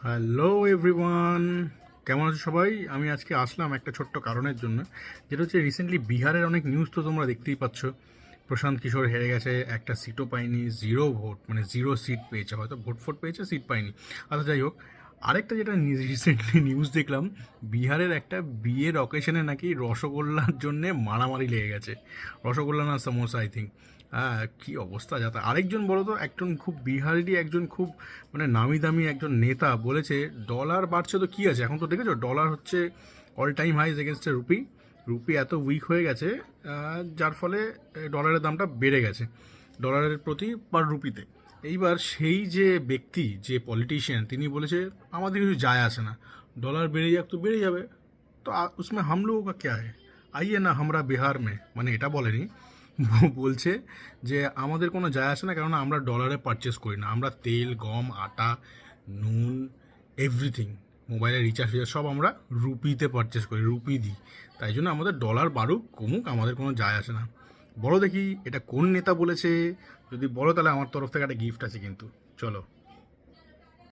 Hello everyone, কেমন আছো সবাই? আমি আজকে আসলাম একটা ছোট্ট কারণের জন্য, যেটা হচ্ছে রিসেন্টলি বিহারের অনেক নিউজ তো তোমরা দেখতেই পাচ্ছ। প্রশান্ত কিশোর হেরে গেছে, একটা সিটও পায়নি, জিরো ভোট, মানে জিরো সিট পেয়েছে, হয়তো ভোট পেয়েছে, সিট পায়নি। আচ্ছা যাই হোক, আরেকটা যেটা রিসেন্টলি নিউজ দেখলাম, বিহারের একটা বিয়ের অকেশনে নাকি রসগোল্লার জন্যে মারামারি লেগে গেছে। রসগোল্লা না সমোসা, আই থিঙ্ক। হ্যাঁ, কী অবস্থা যাতে। আরেকজন বলো তো, একজন খুব বিহারেরই একজন খুব মানে নামি দামি একজন নেতা বলেছে ডলার বাড়ছে তো কী আছে, এখন তো দেখেছো ডলার হচ্ছে অল টাইম হাইজ এগেনস্টে রুপি। রুপি এত উইক হয়ে গেছে, যার ফলে ডলারের দামটা বেড়ে গেছে ডলারের প্রতি পার রুপিতে। এইবার সেই যে ব্যক্তি, যে পলিটিশিয়ান, তিনি বলেছে আমাদের কিছু যায় আসে না, ডলার বেড়ে যাক তো বেড়ে যাবে, তো উসমে হাম লোগোं का क्या है, আইয়ে না আমরা বিহার মে, মানে এটা বলেনি, বলছে যে আমাদের কোনো যায় আসে না, কেননা আমরা ডলারে পারচেস করি না, আমরা তেল, গম, আটা, নুন, এভরিথিং, মোবাইলের রিচার্জ ফিচার্জ সব আমরা রুপিতে পারচেস করি, রুপি দিই। তাই জন্য আমাদের ডলার বাড়ুক কমুক আমাদের কোনো যায় আসে না। বলো দেখি এটা কোন নেতা বলেছে? যদি বলো তাহলে আমার তরফ থেকে একটা গিফট আছে কিন্তু। চলো।